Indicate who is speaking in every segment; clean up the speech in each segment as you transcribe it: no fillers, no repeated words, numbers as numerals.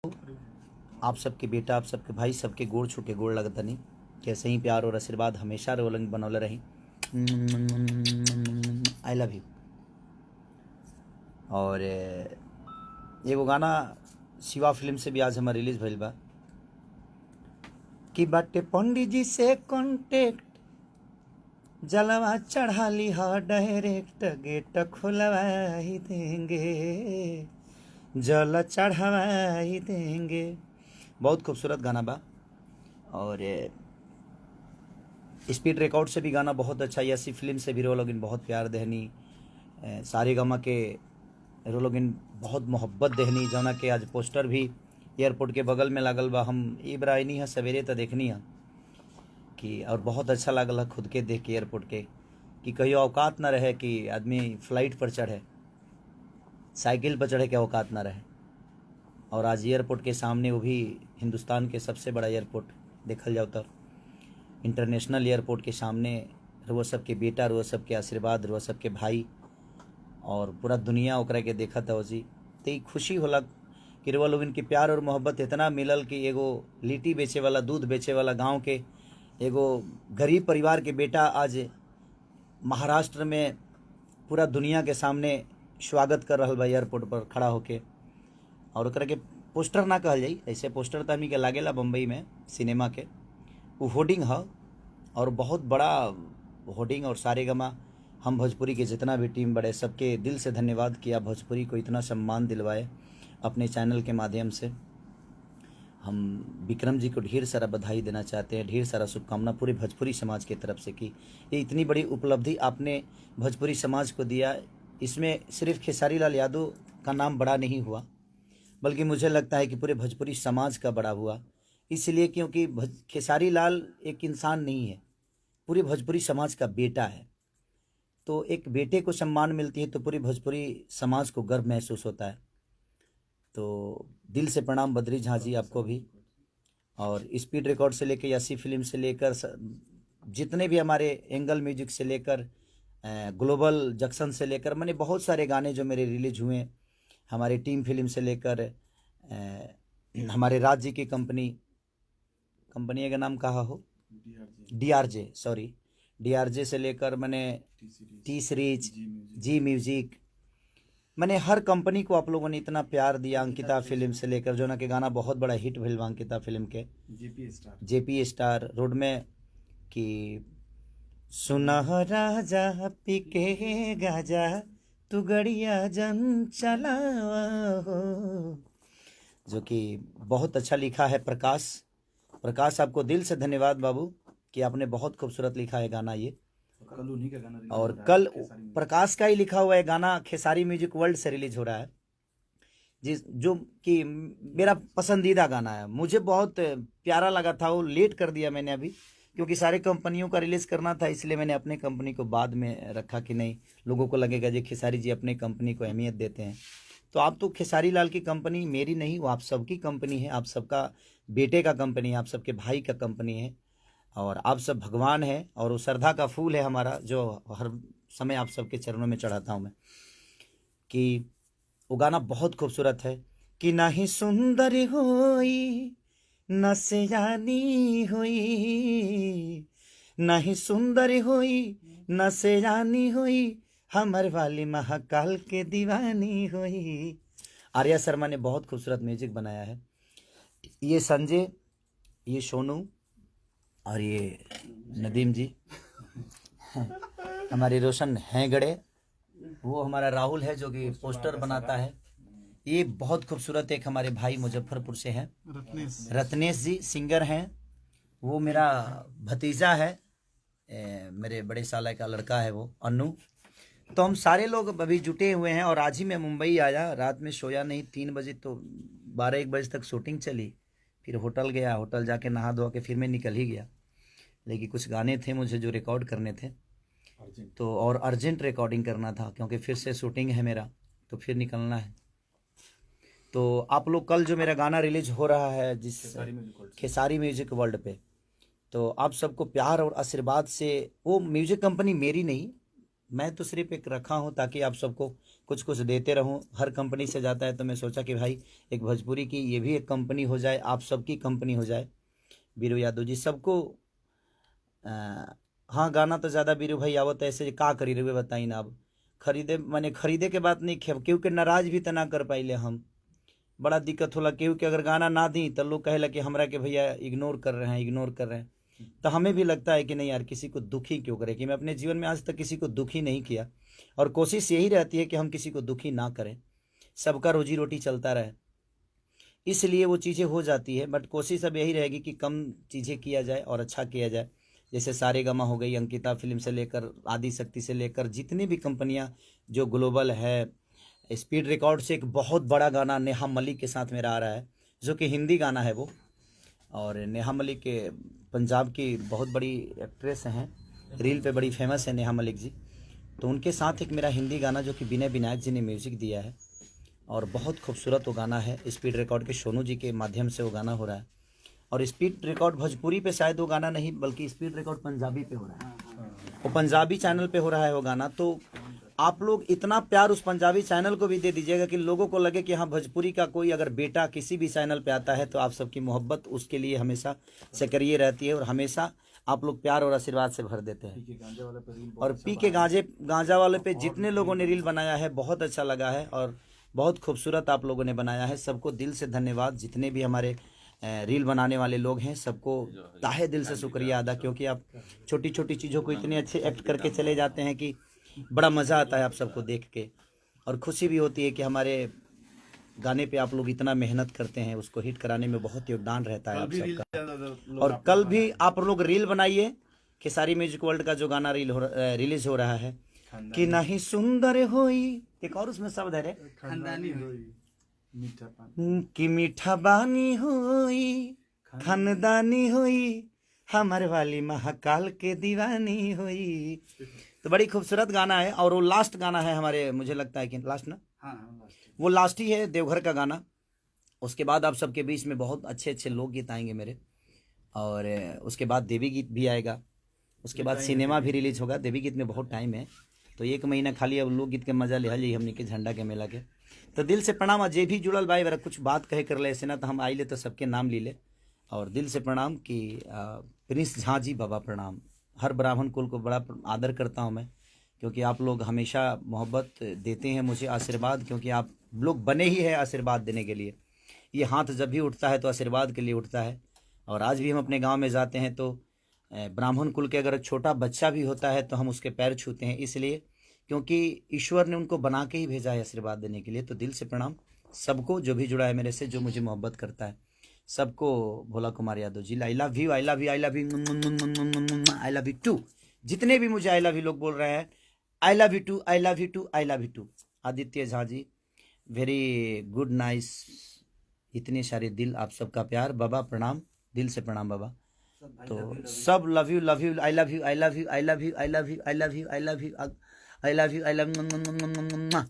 Speaker 1: आप सबके बेटा, आप सबके भाई, सबके गोड़ छू के गोड़ लगतनी। कैसे ही प्यार और आशीर्वाद हमेशा रोलंग बनौले रही। आई लव यू। और एगो गाना शिवा फिल्म से भी आज हमार रिलीज भइल बा कि बाटे पंडित जी से कॉन्टेक्ट, जलवा चढ़ा ली हा डायरेक्ट, गेट खुलवा ही देंगे, जल चढ़ावा ही देंगे। बहुत खूबसूरत गाना बा। और स्पीड रिकॉर्ड से भी गाना बहुत अच्छा, यासी फिल्म से भी रोलोगिन बहुत प्यार देहनी, सारे गामा के रोलोगिन बहुत मोहब्बत देहनी, जौना के आज पोस्टर भी एयरपोर्ट के बगल में लागल बा। हम इब्राहिनी है सवेरे तो देखनी है कि और बहुत अच्छा लागल है खुद के देख के एयरपोर्ट के कि कहीं औकात ना रहे कि आदमी फ्लाइट पर चढ़े, साइकिल पर चढ़े के औकात ना रहे। और आज एयरपोर्ट के सामने, वो भी हिंदुस्तान के सबसे बड़ा एयरपोर्ट देखल जाओ तो इंटरनेशनल एयरपोर्ट के सामने, रुआ सब के बेटा, रुआ सब के आशीर्वाद, रुआ सब के भाई और पूरा दुनिया ओकरा के देखा था जी। तो ये खुशी होला कि रुआ लोग इनके प्यार और मोहब्बत इतना मिलल कि एगो लिट्टी बेचे वाला, दूध बेचे वाला गांव के एगो गरीब परिवार के बेटा आज महाराष्ट्र में पूरा दुनिया के सामने स्वागत कर रहा बा एयरपोर्ट पर खड़ा होके। और ओकरा के पोस्टर ना कहल जाई, ऐसे पोस्टर तो हमी के लागेला बम्बई में सिनेमा के, वो होर्डिंग है और बहुत बड़ा होर्डिंग। और सारे गमा हम भोजपुरी के जितना भी टीम बड़े, सबके दिल से धन्यवाद कि आप भोजपुरी को इतना सम्मान दिलवाए अपने चैनल के माध्यम से। हम विक्रम जी को ढेर सारा बधाई देना चाहते हैं, ढेर सारा शुभकामना पूरे भोजपुरी समाज की तरफ से कि ये इतनी बड़ी उपलब्धि आपने भोजपुरी समाज को दिया। इसमें सिर्फ खेसारी लाल यादव का नाम बड़ा नहीं हुआ, बल्कि मुझे लगता है कि पूरे भोजपुरी समाज का बड़ा हुआ। इसलिए क्योंकि खेसारी लाल एक इंसान नहीं है, पूरे भोजपुरी समाज का बेटा है। तो एक बेटे को सम्मान मिलती है तो पूरी भोजपुरी समाज को गर्व महसूस होता है। तो दिल से प्रणाम बद्री झा जी आपको भी। और स्पीड रिकॉर्ड से लेकर, यासी फिल्म से लेकर, जितने भी हमारे एंगल म्यूजिक से लेकर, ग्लोबल जंक्शन से लेकर, मैंने बहुत सारे गाने जो मेरे रिलीज हुए, हमारे टीम फिल्म से लेकर, हमारे राज्य की कंपनी का नाम कहा हो, DRJ, सॉरी, DRJ से लेकर मैंने टी सीरीज, जी म्यूजिक, मैंने हर कंपनी को आप लोगों ने इतना प्यार दिया। अंकिता फिल्म से लेकर, जो ना के गाना बहुत बड़ा हिट भइल बा अंकिता फिल्म के, JP स्टार रोड में कि सुनहरा राजा पी के गाजा तू गड़िया जन चलावा हो, जो कि बहुत अच्छा लिखा है प्रकाश आपको दिल से धन्यवाद बाबू कि आपने बहुत खूबसूरत लिखा है गाना ये। कल उन्हीं का गाना, और कल प्रकाश का ही लिखा हुआ है गाना खेसारी म्यूजिक वर्ल्ड से रिलीज हो रहा है, जिस जो कि मेरा पसंदीदा गाना है। मुझे बहुत प्यारा लगा था, वो लेट कर दिया मैंने अभी क्योंकि सारे कंपनियों का रिलीज करना था, इसलिए मैंने अपने कंपनी को बाद में रखा कि नहीं लोगों को लगेगा जी खेसारी जी अपने कंपनी को अहमियत देते हैं। तो आप तो खेसारी लाल की कंपनी मेरी नहीं, वो आप सबकी कंपनी है, आप सबका बेटे का कंपनी है, आप सबके भाई का कंपनी है, और आप सब भगवान है। और वो श्रद्धा का फूल है हमारा, जो हर समय आप सबके चरणों में चढ़ाता हूँ मैं। कि वो गाना बहुत खूबसूरत है कि ना ही सुंदर होई न सयानी होई, ना ही सुंदर होई न सयानी होई, हमर वाली महाकाल के दीवानी होई। आर्या शर्मा ने बहुत खूबसूरत म्यूजिक बनाया है। ये संजय, ये सोनू और ये नदीम जी, हमारे रोशन हैंगड़े, वो हमारा राहुल है जो कि पोस्टर बनाता है। ये बहुत खूबसूरत एक हमारे भाई मुजफ्फरपुर से हैं, रत्नेश जी सिंगर हैं। वो मेरा भतीजा है, मेरे बड़े साला का लड़का है वो अनु। तो हम सारे लोग अभी जुटे हुए हैं। और आज ही मैं मुंबई आया, रात में सोया नहीं, 3 बजे तो 12-1 बजे तक शूटिंग चली, फिर होटल गया, होटल जाके नहा धोआ के फिर मैं निकल ही गया। लेकिन कुछ गाने थे मुझे जो रिकॉर्ड करने थे, तो और अर्जेंट रिकॉर्डिंग करना था क्योंकि फिर से शूटिंग है मेरा, तो फिर निकलना है। तो आप लोग कल जो मेरा गाना रिलीज हो रहा है जिस खेसारी म्यूजिक वर्ल्ड पे, तो आप सबको प्यार और आशीर्वाद से, वो म्यूजिक कंपनी मेरी नहीं, मैं तो सिर्फ एक रखा हूँ ताकि आप सबको कुछ कुछ देते रहूँ। हर कंपनी से जाता है तो मैं सोचा कि भाई एक भोजपुरी की ये भी एक कंपनी हो जाए, आप सबकी कंपनी हो जाए। बीरू यादव जी सबको अ, हाँ गाना तो ज़्यादा बीरू भाई आवत है, ऐसे का करी रहे बताई ना। अब खरीदे मैंने खरीदे के बात नहीं क्योंकि नाराज भी तो ना कर पाइले हम। बड़ा दिक्कत होला केहू के अगर गाना ना दी तो लोग कहेला कि हमरा के भैया इग्नोर कर रहे हैं, इग्नोर कर रहे हैं। तो हमें भी लगता है कि नहीं यार, किसी को दुखी क्यों करे, कि मैं अपने जीवन में आज तक किसी को दुखी नहीं किया और कोशिश यही रहती है कि हम किसी को दुखी ना करें, सबका रोजी रोटी चलता रहे, इसलिए वो चीज़ें हो जाती है। बट कोशिश अब यही रहेगी कि कम चीज़ें किया जाए और अच्छा किया जाए। जैसे सारेगामा हो गई, अंकिता फिल्म से लेकर आदि शक्ति से लेकर जितनी भी कंपनियां जो ग्लोबल है, स्पीड रिकॉर्ड से एक बहुत बड़ा गाना नेहा मलिक के साथ मेरा आ रहा है, जो कि हिंदी गाना है वो। और नेहा मलिक के पंजाब की बहुत बड़ी एक्ट्रेस हैं, रील पे बड़ी फेमस है नेहा मलिक जी। तो उनके साथ एक मेरा हिंदी गाना जो कि विनय विनायक जी ने म्यूज़िक दिया है और बहुत खूबसूरत वो गाना है। स्पीड रिकॉर्ड के सोनू जी के माध्यम से वो गाना हो रहा है। और स्पीड रिकॉर्ड भोजपुरी पे शायद वो गाना नहीं, बल्कि स्पीड रिकॉर्ड पंजाबी पे हो रहा है, वो पंजाबी चैनल पे हो रहा है वो गाना। तो आप लोग इतना प्यार उस पंजाबी चैनल को भी दे दीजिएगा कि लोगों को लगे कि हाँ भोजपुरी का कोई अगर बेटा किसी भी चैनल पे आता है तो आप सबकी मोहब्बत उसके लिए हमेशा सक्रिय रहती है और हमेशा आप लोग प्यार और आशीर्वाद से भर देते हैं। और पी के गांजा वाले पे जितने लोगों ने रील बनाया है बहुत अच्छा लगा है और बहुत खूबसूरत आप लोगों ने बनाया है। सबको दिल से धन्यवाद। जितने भी हमारे रील बनाने वाले लोग हैं सबको ताहे दिल से शुक्रिया अदा, क्योंकि आप छोटी छोटी चीज़ों को इतने अच्छे एक्ट करके चले जाते हैं कि बड़ा मज़ा आता है आप सबको देख के और खुशी भी होती है कि हमारे गाने पे आप लोग इतना मेहनत करते हैं, उसको हिट कराने में बहुत योगदान रहता है आप सबका। और कल भी आप लोग रील बनाइए, खेसारी म्यूजिक वर्ल्ड का जो गाना रिलीज हो रहा है कि नहीं सुंदर होई, एक और उसमें शब्द है रे,
Speaker 2: खानदानी होई मीठा
Speaker 1: कि मीठा बानी होई खानदानी होई हमारे वाली महाकाल के दीवानी होई। तो बड़ी खूबसूरत गाना है और वो लास्ट गाना है हमारे, मुझे लगता है कि लास्ट ना, वो लास्ट ही है देवघर का गाना। उसके बाद आप सबके बीच में बहुत अच्छे अच्छे लोकगीत आएंगे मेरे, और उसके बाद देवी गीत भी आएगा, उसके बाद सिनेमा भी रिलीज होगा। देवी गीत में बहुत टाइम है, तो एक महीना खाली अब लोकगीत के मजा ले ली हमने के झंडा के मेला के। तो दिल से प्रणाम। जे भी जुड़ल भाई मेरा कुछ बात कहे कर ले ऐसे ना, तो हम आई ले तो सबके नाम ली ले। और दिल से प्रणाम कि प्रिंस झा जी बाबा प्रणाम। हर ब्राह्मण कुल को बड़ा आदर करता हूँ मैं, क्योंकि आप लोग हमेशा मोहब्बत देते हैं मुझे, आशीर्वाद, क्योंकि आप लोग बने ही है आशीर्वाद देने के लिए। ये हाथ जब भी उठता है तो आशीर्वाद के लिए उठता है। और आज भी हम अपने गांव में जाते हैं तो ब्राह्मण कुल के अगर छोटा बच्चा भी होता है तो हम उसके पैर छूते हैं, इसलिए क्योंकि ईश्वर ने उनको बना के ही भेजा है आशीर्वाद देने के लिए। तो दिल से प्रणाम सबको जो भी जुड़ा है मेरे से, जो मुझे मोहब्बत करता है सबको। Bhola Kumar Yadav ji, I love you, I love you, I love you, I love you too. जितने भी मुझे आई लव यू लोग बोल रहे हैं, I love you too, I love you too, I love you too. Aditya Jha ji, very good nice. इतने सारे दिल, आप सबका प्यार बाबा, प्रणाम, दिल से प्रणाम बाबा। तो सब love you, love you, I love you, I love you, I love you, I love you, I love you, I love you, I love you, I love.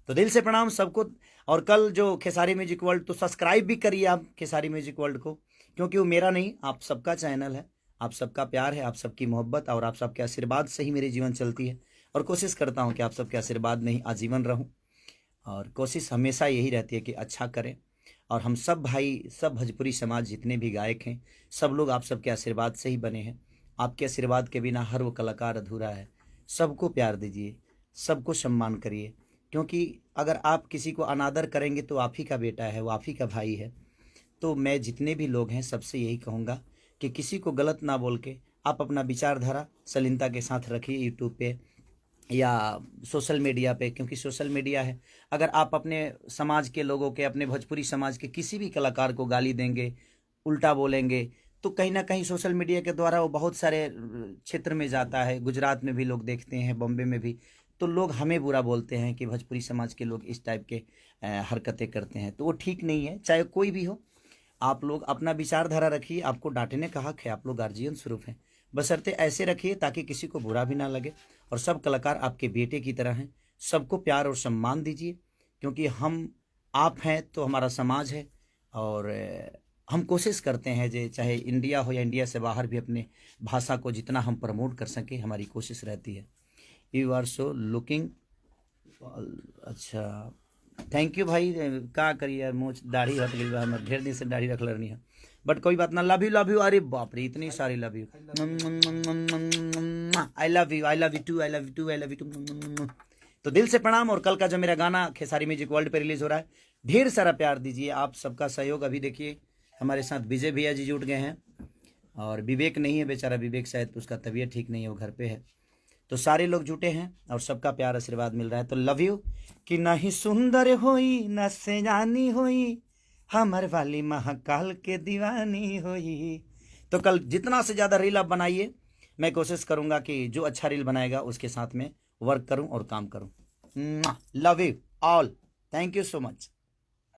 Speaker 1: तो दिल से प्रणाम सबको। और कल जो खेसारी म्यूजिक वर्ल्ड, तो सब्सक्राइब भी करिए आप खेसारी म्यूजिक वर्ल्ड को, क्योंकि वो मेरा नहीं आप सबका चैनल है, आप सबका प्यार है, आप सबकी मोहब्बत और आप सबके आशीर्वाद से ही मेरी जीवन चलती है। और कोशिश करता हूँ कि आप सबके आशीर्वाद में ही आजीवन रहूँ, और कोशिश हमेशा यही रहती है कि अच्छा करें। और हम सब भाई, सब भोजपुरी समाज जितने भी गायक हैं, सब लोग आप सबके आशीर्वाद से ही बने हैं। आपके आशीर्वाद के बिना हर वो कलाकार अधूरा है। सबको प्यार दीजिए, सबको सम्मान करिए, क्योंकि अगर आप किसी को अनादर करेंगे तो आप ही का बेटा है, वो आप ही का भाई है। तो मैं जितने भी लोग हैं सबसे यही कहूँगा कि किसी को गलत ना बोल के आप अपना विचारधारा सलीनता के साथ रखिए यूट्यूब पे या सोशल मीडिया पे, क्योंकि सोशल मीडिया है। अगर आप अपने समाज के लोगों के, अपने भोजपुरी समाज के किसी भी कलाकार को गाली देंगे, उल्टा बोलेंगे, तो कहीं ना कहीं सोशल मीडिया के द्वारा वो बहुत सारे क्षेत्र में जाता है। गुजरात में भी लोग देखते हैं, बॉम्बे में भी, तो लोग हमें बुरा बोलते हैं कि भोजपुरी समाज के लोग इस टाइप के हरकतें करते हैं। तो वो ठीक नहीं है, चाहे कोई भी हो। आप लोग अपना विचारधारा रखिए, आपको डांटने का हक है, आप लोग गार्जियन स्वरूप हैं, बशर्ते ऐसे रखिए ताकि किसी को बुरा भी ना लगे। और सब कलाकार आपके बेटे की तरह हैं, सबको प्यार और सम्मान दीजिए, क्योंकि हम आप हैं तो हमारा समाज है। और हम कोशिश करते हैं जे चाहे इंडिया हो या इंडिया से बाहर भी अपने भाषा को जितना हम प्रमोट कर सकें, हमारी कोशिश रहती है। You are so looking. अच्छा थैंक यू भाई। का करिए यार, मुँह दाढ़ी हट गई बा हमर, ढेर दिन से दाढ़ी रख रही है, बट कोई बात ना। Love you. अरे बाप रे इतनी सारी love you. I love you, I love you too, I love you too, I love you too. तो दिल से प्रणाम। और कल का जो मेरा गाना खेसारी म्यूजिक वर्ल्ड पे रिलीज हो रहा है, ढेर सारा प्यार दीजिए, आप सबका सहयोग। अभी देखिए हमारे साथ विजय भैया जी जुट गए हैं, और विवेक नहीं है बेचारा, विवेक शायद उसका तबीयत ठीक नहीं है, वो घर पे है। तो सारे लोग जुटे हैं और सबका प्यार आशीर्वाद मिल रहा है। तो लव यू। कि नहीं सुंदर होई न सयानी होई, हमर वाली महाकाल के दीवानी होई। तो कल जितना से ज़्यादा रील आप बनाइए, मैं कोशिश करूँगा कि जो अच्छा रील बनाएगा उसके साथ में वर्क करूँ और काम करूँ। Love you all, thank you so much.